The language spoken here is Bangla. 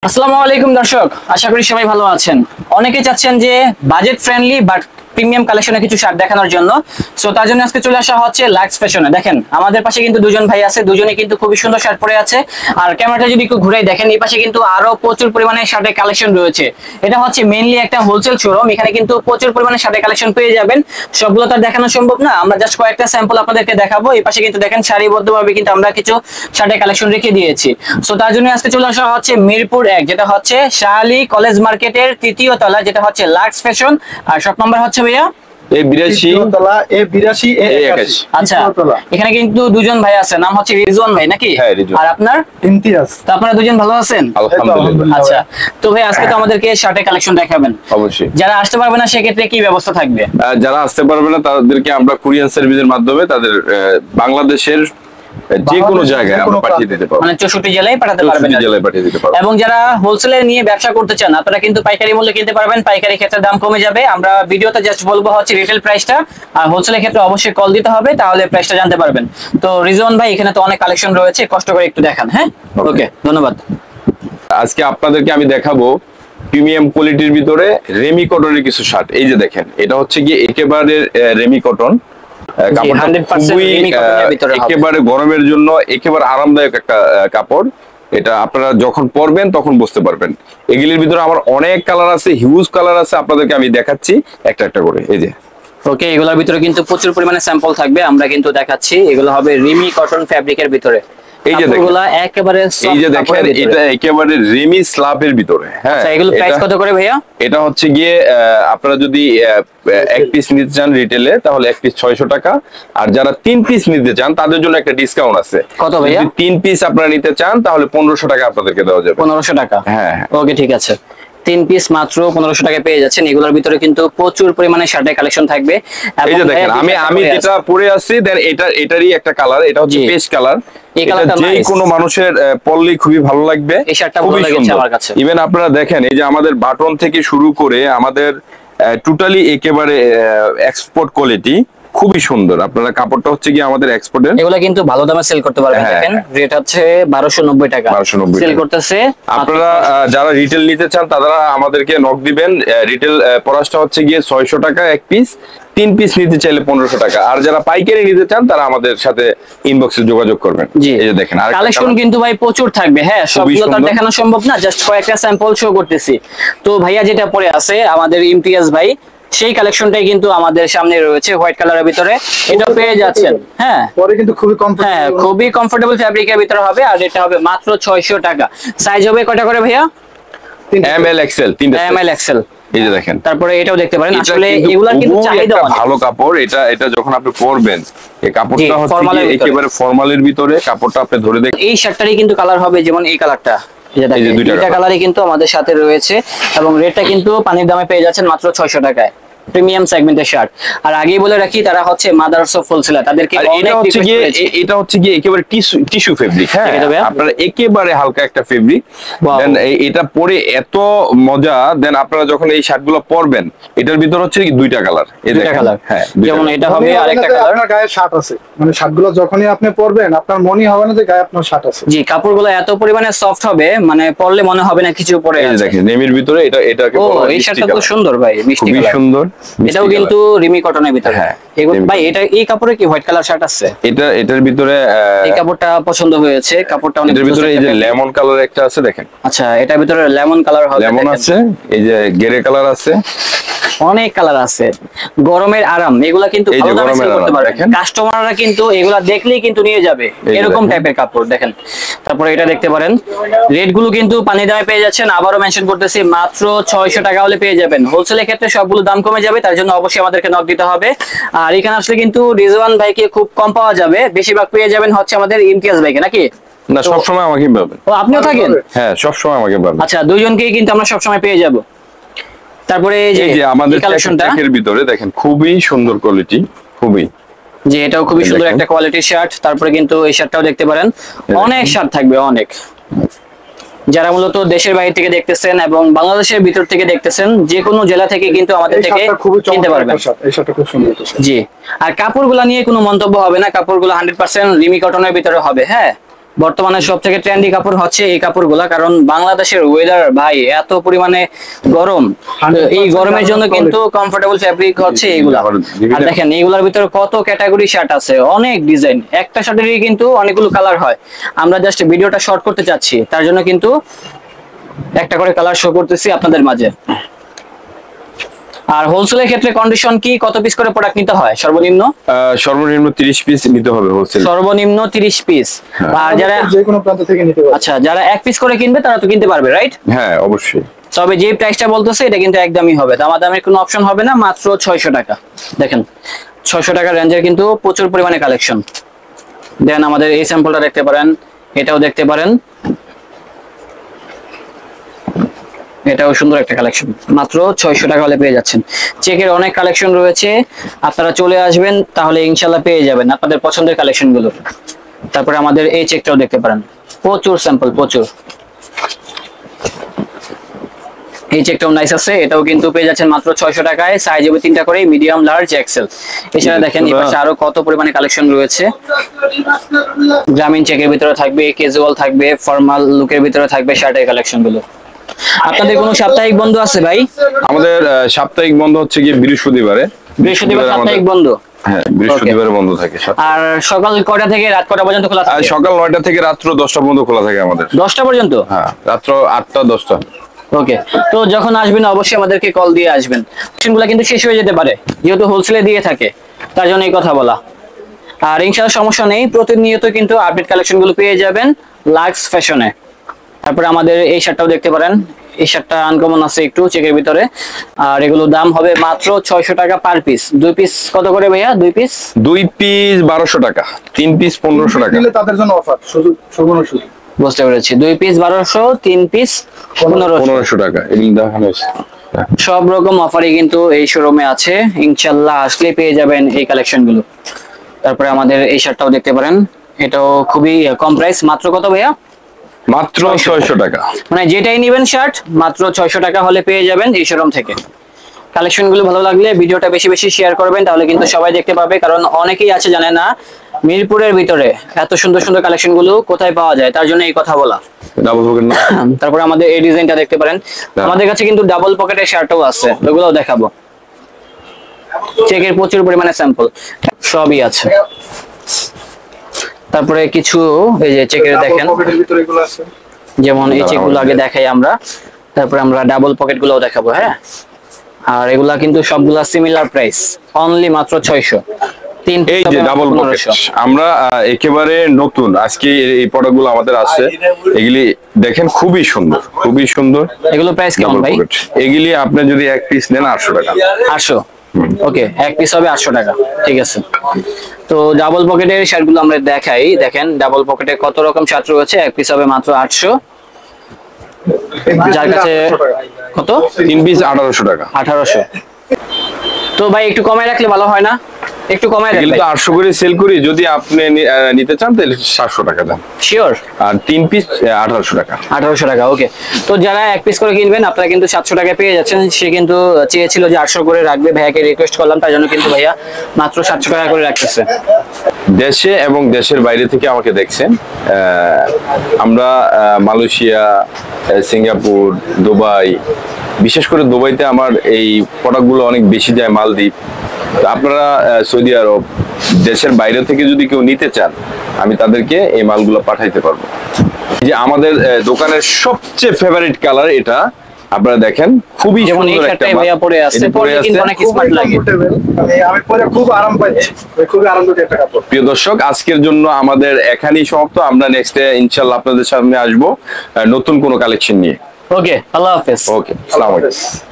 আসসালামু আলাইকুম দর্শক, আশা করি সবাই ভালো আছেন। অনেকে চাচ্ছেন যে বাজেট ফ্রেন্ডলি বাট প্রিমিয়াম কালেকশনে কিছু শার্ট দেখানোর জন্য। সো তার জন্য আজকে চলে আসা হচ্ছে লাক্স ফ্যাশনে। দেখেন আমাদের পাশে কিন্তু দুজন ভাই আছে, দুজনে কিন্তু খুবই সুন্দর শার্ট পরে আছে। আর ক্যামেরাটা যদি একটু ঘুরাই দেখেন, এই পাশে কিন্তু আরো প্রচুর পরিমাণে শার্টের কালেকশন রয়েছে। এটা হচ্ছে মেইনলি একটা হোলসেল শোরুম, এখানে কিন্তু প্রচুর পরিমাণে শার্টের কালেকশন পেয়ে যাবেন। সবগুলো তো আর দেখানো সম্ভব না, আমরা জাস্ট কয়েকটা স্যাম্পল আপনাদেরকে দেখাবো। এই পাশে কিন্তু দেখেন সারিবদ্ধভাবে কিন্তু আমরা কিছু শার্টের কালেকশন রেখে দিয়েছি। সো তার জন্য আজকে চলে আসা হচ্ছে মিরপুর 1, যেটা হচ্ছে শাহালি কলেজ মার্কেটের তৃতীয় তলা, যেটা হচ্ছে লাক্স ফ্যাশন। আর শপ নাম্বার হচ্ছে ভাইয়া আচ্ছা, এখানে কিন্তু দুজন ভাই আছে, নাম হচ্ছে রিজওয়ান ভাই নাকি? আর আপনার ইমতিয়াজ। তো আপনারা দুজন ভালো আছেন? আলহামদুলিল্লাহ। আচ্ছা, তো ভাই আজকে তো আমাদেরকে শার্টের কালেকশন দেখাবেন। অবশ্যই। যারা আসতে পারবে না সেক্ষেত্রে কি ব্যবস্থা থাকবে? যারা আসতে পারবে না তাদেরকে আমরা কুরিয়ার সার্ভিসের মাধ্যমে তাদের বাংলাদেশের যে কোনো জায়গায় আমরা পাঠিয়ে দিতে পারবো, মানে 64 জেলায় পাঠাতে পারবেন। 64 জেলায় পাঠিয়ে দিতে পারবো। এবং যারা হোলসেলে নিয়ে ব্যবসা করতে চান, আপনারা কিন্তু পাইকারি মূল্যে কিনতে পারবেন। পাইকারি ক্ষেত্রে দাম কমে যাবে। আমরা ভিডিওতে জাস্ট বলবো হচ্ছে রিটেল প্রাইসটা, আর হোলসেলের ক্ষেত্রে অবশ্যই কল দিতে হবে, তাহলে প্রাইসটা জানতে পারবেন। তো রিজওয়ান ভাই, এখানে তো অনেক কালেকশন রয়েছে, কষ্ট করে একটু দেখান। হ্যাঁ, ওকে, ধন্যবাদ। আজকে আপনাদেরকে আমি দেখাবো প্রিমিয়াম কোয়ালিটির ভিতরে রেমি কটনের কিছু শার্ট। এই যে দেখেন, এটা হচ্ছে কি একেবারে রেমি কটন। কাপড়টা 100% খুবই রেমি কটনের ভিতরে হবে। একেবারে গরমের জন্য একেবারে আরামদায়ক একটা কাপড়। এটা আপনারা যখন পরবেন তখন বুঝতে পারবেন। এগুলির ভিতরে আমার অনেক কালার আছে, হিউজ কালার আছে, আপনাদেরকে আমি দেখাচ্ছি একটা একটা করে। এই যে ওকে, এগুলোর ভিতরে কিন্তু প্রচুর পরিমাণে স্যাম্পল থাকবে, আমরা কিন্তু দেখাচ্ছি। এগুলো হবে রেমি কটন ফ্যাব্রিকের ভিতরে। এই যে দেখেন, একেবারে এই যে দেখেন, এটা একেবারে রেমি স্লাবের ভিতরে। হ্যাঁ, আচ্ছা, এগুলো প্রাইস কত করে ভাইয়া? এটা হচ্ছে গিয়ে আপনারা যদি এক পিস নিতে চান রিটেলে, তাহলে এক পিস 600 টাকা। আর যারা 3 পিস নিতে চান তাদের জন্য একটা ডিসকাউন্ট আছে। কত ভাইয়া? যদি 3 পিস আপনারা নিতে চান তাহলে 1500 টাকা আপনাদেরকে দেওয়া যাবে। 1500 টাকা? হ্যাঁ, ওকে, ঠিক আছে। 3 পিস মাত্র 1500 টাকায় পেয়ে যাচ্ছেন। এগুলোর ভিতরে কিন্তু প্রচুর পরিমাণে শার্টের কালেকশন থাকবে। এই যে দেখেন, আমি যেটা পরে আছি, দেন এটারই একটা কালার, এটা হচ্ছে পেস্ট কালার। এটা যে কোনো মানুষের পরলেই খুবই ভালো লাগবে। এই শার্টটা ভালো লেগেছে আমার কাছে। ইভেন আপনারা দেখেন, এই যে আমাদের বাটন থেকে শুরু করে আমাদের টোটালি একেবারে এক্সপোর্ট কোয়ালিটি, খুবই সুন্দর। আপনারা কাপড়টা হচ্ছে কি আমাদের এক্সপোর্টের। এগুলো কিন্তু ভালো দামে সেল করতে পারবেন। দেখেন রেট হচ্ছে 1290 টাকা 1290 সেল করতেছে। আপনারা যারা রিটেল নিতে চান তারা আমাদেরকে নক দিবেন। রিটেল প্রাইসটা হচ্ছে গিয়ে 600 টাকা এক পিস। 3 পিস নিতে চাইলে 1500 টাকা। আর যারা পাইকারি নিতে চান তারা আমাদের সাথে ইনবক্সে যোগাযোগ করবেন। এই যে দেখেন, আর কালেকশন কিন্তু ভাই প্রচুর থাকবে। হ্যাঁ, সবগুলো তো দেখানো সম্ভব না, জাস্ট কয়েকটা স্যাম্পল শো করতেছি। তো ভাইয়া যেটা পরে আছে আমাদের ইমতিয়াজ ভাই, সেই কালেকশনটাই কিন্তু আমাদের সামনে রয়েছে হোয়াইট কালারের ভিতরে। এটা পেয়ে যাচ্ছেন। হ্যাঁ, পরে কিন্তু খুবই কমফোর্টেবল। হ্যাঁ, খুবই কমফোর্টেবল ফ্যাব্রিকের ভিতরে হবে। আর এটা হবে মাত্র 600 টাকা। সাইজ হবে কয়টা করে ভাইয়া? এম এল এক্সেল, তিনটা এম এল এক্সেল। এই যে দেখেন, তারপরে এটাও দেখতে পারেন। আসলে এগুলা কিন্তু চাহিদা অনেক। ভালো কাপড়। এটা যখন আপনি পরবেন, এই কাপড়টা হচ্ছে একেবারে ফর্মালের ভিতরে। কাপড়টা আপনি ধরে দেখেন। এই শার্টটারই কিন্তু কালার হবে, যেমন এই কালারটা, এই যে দুইটা কালারই কিন্তু আমাদের সাথে রয়েছে। এবং রেটটা কিন্তু পানির দামে পেয়ে যাচ্ছেন মাত্র 600 টাকায়। প্রিমিয়াম সেগমেন্টের শার্ট। আর আগেই বলে রাখি, তারা হচ্ছে মাদার্স অফ হোলসেলার। তাদেরকে অনেক এটা হচ্ছে গিয়ে একেবারে টিস্যু ফেব্রিক। হ্যাঁ, আপনারা একেবারে হালকা একটা ফেব্রিক। দেন এটা পরে এত মজা। দেন আপনারা যখন এই শার্টগুলো পরবেন, এটার ভিতর হচ্ছে কি দুইটা কালার। এই দুইটা কালার। হ্যাঁ, যেমন এটা হবে আরেকটা কালার। আপনার গায়ে শার্ট আছে, মানে শার্টগুলো যখনই আপনি পরবেন আপনার মনে হবে না যে গায়ে আপনার শার্ট আছে। জি, কাপড়গুলো এত পরিমাণে সফট হবে, মানে পরলে মনে হবে না কিছু পরে আছে। এই দেখেন, নেমির ভিতরে এটাকে বলা হয়। এই শার্টটা খুব সুন্দর ভাই, মিষ্টি কালার। খুব সুন্দর। এটাও কিন্তু রিমি কটনের ভিতরে। হ্যাঁ ভাই, এটা এই কাপড়ে কি হোয়াইট কালার শার্ট আছে? এটার ভিতরে এই কাপড়টা পছন্দ হয়েছে। কাপড়টা অনেক। এটার ভিতরে এই যে লেমন কালার একটা আছে, দেখেন। আচ্ছা, এটার ভিতরে লেমন কালার হবে। লেমন আছে, এই যে গ্রে কালার আছে, অনেক কালার আছে। গরমের আরাম, এগুলা কিন্তু ভালো দামে সেল করতে পারবেন। কাস্টমাররা কিন্তু এগুলা দেখলেই কিন্তু নিয়ে যাবে, এরকম টাইপের কাপড়। দেখেন, তারপরে এটা দেখতে পারেন। রেট গুলো কিন্তু পানি দামে পেয়ে যাচ্ছেন। আবারও মেনশন করতেছি, মাত্র 600 টাকা হলে পেয়ে যাবেন। হোলসেলের ক্ষেত্রে সবগুলো দাম কমে যাবে, তার জন্য অবশ্যই আমাদেরকে নক দিতে হবে। আর এখানে আসলে কিন্তু রিজওয়ান ভাইকে খুব কম পাওয়া যাবে, বেশিরভাগ পেয়ে যাবেন হচ্ছে আমাদের ইমতিয়াজ ভাইকে, নাকি? না, সবসময় আমাকে পাবেন। ও, আপনিও থাকেন? হ্যাঁ, সবসময় আমাকে পাবেন। আচ্ছা, দুইজনকেই কিন্তু আমরা সবসময় পেয়ে যাব। তারপরে এই যে আমাদের কালেকশনের ভিতরে দেখেন, খুবই সুন্দর কোয়ালিটি, খুবই। যে এটাও খুবই সুন্দর একটা কোয়ালিটির শার্ট। তারপরে কিন্তু এই শার্টটাও দেখতে পারেন, অনেক শার্ট থাকবে, অনেক। যারা মূলত দেশের বাইরে থেকে দেখতেছেন এবং বাংলাদেশের ভিতর থেকে দেখতেছেন, যে কোনো জেলা থেকে কিন্তু আমাদের থেকে কিনতে পারবেন। এই শার্টটা খুব সুন্দর। জি, আর কাপড়গুলো নিয়ে কোনো মন্তব্য হবে না। কাপড়গুলো 100% রিমি কটনের ভিতরে হবে। হ্যাঁ, বর্তমানে সব থেকে ট্রেন্ডি কাপড় হচ্ছে এই কাপড়গুলা, কারণ বাংলাদেশের ওয়েদার ভাই এত পরিমাণে গরম, তো এই গরমের জন্য কিন্তু কমফোর্টেবল ফ্যাব্রিক হচ্ছে এইগুলা। আর দেখেন এইগুলার ভিতরে কত ক্যাটাগরি শার্ট আছে, অনেক ডিজাইন, একটা শার্টেরই কিন্তু অনেকগুলো কালার হয়। আমরা জাস্ট ভিডিওটা শর্ট করতে চাচ্ছি, তার জন্য কিন্তু একটা করে কালার শো করতেছি আপনাদের মাঝে। আর হোলসেলের ক্ষেত্রে কন্ডিশন কি, কত পিস করে প্রোডাক্ট নিতে হয় সর্বনিম্ন? সর্বনিম্ন 30 পিস নিতে হবে হোলসেল। সর্বনিম্ন 30 পিস। আর যারা যে কোনো প্রান্ত থেকে নিতে পারবে। আচ্ছা, যারা এক পিস করে কিনবে তারা তো কিনতে পারবে, রাইট? হ্যাঁ অবশ্যই। তবে যে প্রাইসটা বলতেছে এটা কিন্তু একদমই হবে, দামাদামির কোনো অপশন হবে না, মাত্র 600 টাকা। দেখেন 600 টাকা রেঞ্জের কিন্তু প্রচুর পরিমাণে কালেকশন। দেন আমাদের এই স্যাম্পলটা দেখতে পারেন, এটাও দেখতে পারেন, এটাও সুন্দর একটা কালেকশন, মাত্র 600 টাকা হলে পেয়ে যাচ্ছেন। চেকের অনেক কালেকশন রয়েছে, আপনারা চলে আসবেন তাহলে ইনশাল্লাহ পেয়ে যাবেন আপনাদের পছন্দের কালেকশন গুলো। তারপরে আমাদের এই চেকটাও দেখতে পারেন, প্রচুর স্যাম্পল, প্রচুর। এই চেকটাও নাইস আছে, এটাও কিন্তু পেয়ে যাচ্ছেন মাত্র 600 টাকায়। সাইজ হবে 3টা করে, মিডিয়াম, লার্জ, এক্সেল। এছাড়া দেখেন এই পাশে আরো কত পরিমাণে কালেকশন রয়েছে। গ্রামীণ চেকের ভিতরে থাকবে, ক্যাজুয়াল থাকবে, ফর্মাল লুকের ভিতরে থাকবে শার্টের কালেকশন গুলো। আপনাদের কোনো সাপ্তাহিক বন্ধ আছে ভাই? আমাদের সাপ্তাহিক বন্ধ হচ্ছে গিয়ে বৃহস্পতিবারে। বৃহস্পতিবার সাপ্তাহিক বন্ধ? হ্যাঁ, বৃহস্পতিবারে বন্ধ থাকে। আর সকাল কয়টা থেকে রাত কয়টা পর্যন্ত খোলা থাকে? সকাল 9টা থেকে রাত্র 10টা পর্যন্ত খোলা থাকে আমাদের। 10টা পর্যন্ত? হ্যাঁ, রাত্র 8টা 10টা। ওকে, তো যখন আসবেন অবশ্যই আমাদেরকে কল দিয়ে আসবেন। অপশনগুলো কিন্তু শেষ হয়ে যেতে পারে, যেহেতু হোলসেলে দিয়ে থাকে, তার জন্য এই কথা বলা। আর ইনশাআল্লাহ সমস্যা নেই, প্রতিনিয়ত কিন্তু আপডেট কালেকশনগুলো পেয়ে যাবেন লাক্স ফ্যাশনে। তারপরে আমাদের এই শার্টটাও দেখতে পারেন, এই শার্টটা আনকমন আছে একটু চেকের ভিতরে। আর এগুলো দাম হবে মাত্র 600 টাকা পার পিস। 2 পিস কত করে ভাইয়া? 2 পিস 1200 টাকা, 3 পিস 1500 টাকা। দিলে তাদের জন্য অফার, শুধু সুবর্ণ সুযোগ। বুঝতে পেরেছি, 2 পিস 1200, 3 পিস 1500 টাকা। এগুলো দেখানো হয়েছে। সব রকম অফারই কিন্তু এই শোরুমে আছে, ইনশাআল্লাহ আসলে পেয়ে যাবেন এই কালেকশন গুলো। তারপরে আমাদের এই শার্টটাও দেখতে পারেন, এটাও খুবই কম প্রাইস। মাত্র কত ভাইয়া? মাত্র 600 টাকা। মানে যেটাই নেবেন শার্ট মাত্র 600 টাকা হলে পেয়ে যাবেন এই শোরুম থেকে। কালেকশন গুলো ভালো লাগলে ভিডিওটা বেশি বেশি শেয়ার করবেন, তাহলে কিন্তু সবাই দেখতে পাবে। কারণ অনেকেই আছে জানে না মিরপুরের ভিতরে এত সুন্দর সুন্দর কালেকশন গুলো কোথায় পাওয়া যায়, তার জন্য এই কথা বলা। ডাবল পকেট না? তারপরে আমাদের এই ডিজাইনটা দেখতে পারেন, আমাদের কাছে কিন্তু ডাবল পকেটের শার্টও আছে, ওগুলোও দেখাবো। চেকের প্রচুর পরিমাণে স্যাম্পল সবই আছে। তারপরে কিছু এই যে চেকের দেখেন, পকেটের ভিতরে এগুলো আছে, যেমন এই চেকগুলো আগে দেখাই আমরা, তারপরে আমরা ডাবল পকেট গুলোও দেখাবো। হ্যাঁ, আর এগুলা কিন্তু সবগুলা সিমিলার প্রাইস, অনলি মাত্র 600। এই যে ডাবল পকেট আমরা একেবারে নতুন আজকে এই প্রোডাক্টগুলো আমাদের আছে। এগুলি দেখেন খুবই সুন্দর, খুবই সুন্দর। এগুলো প্রাইস কেমন ভাই? এগুলি আপনি যদি এক পিস নেন 800 টাকা। 800? ওকে, এক পিস হবে 800 টাকা, ঠিক আছে। তো ডাবল পকেটের শার্টগুলো আমরা দেখাই। দেখেন ডাবল পকেটে কত রকম শার্ট রয়েছে, এক পিস হবে মাত্র 800। যার কাছে কত? 3 পিস 1800 টাকা। 1800। তো ভাই একটু কমায় রাখলে ভালো হয় না? একটু কমায় রাখলে। কিন্তু 800 করে সেল করি, যদি আপনি নিতে চান তাহলে 700 টাকা দাম। শিওর? আর 3 পিস 1800 টাকা। 1800 টাকা, ওকে। তো যারা এক পিস করে কিনবেন আপনারা কিন্তু 700 টাকায় পেয়ে যাচ্ছেন। সে কিন্তু চেয়েছিল যে 800 করে রাখবে, ভাইয়াকে রিকোয়েস্ট করলাম, তার জন্য কিন্তু ভাইয়া মাত্র 700 টাকা করে রাখতেছে। দেশে এবং দেশের বাইরে থেকে আমাকে দেখছেন, আমরা মালয়েশিয়া, সিঙ্গাপুর, দুবাই, বিশেষ করে দুবাইতে আমার এই প্রোডাক্টগুলো অনেক বেশি যায়, মালদ্বীপ। তো আপনারা সৌদি আরব, দেশের বাইরে থেকে যদি কেউ নিতে চান, আমি তাদেরকে এই মালগুলো পাঠাইতে পারবো। যে আমাদের দোকানের সবচেয়ে ফেভারিট কালার এটা, আপনারা দেখেন খুবই সুন্দর একটা মাল। ভাইয়া পরে আছে, পরে কিন্তু অনেক স্মার্ট লাগে। আমি পরে খুব আরাম পাচ্ছি, খুব আরামদায়ক একটা কাপড়। প্রিয় দর্শক, আজকের জন্য আমাদের এখানেই সমাপ্ত। আমরা নেক্সটে ইনশাআল্লাহ আপনাদের সামনে আসবো নতুন কোনো কালেকশন নিয়ে। ওকে, আল্লাহ হাফেজ। ওকে, আসসালামু আলাইকুম।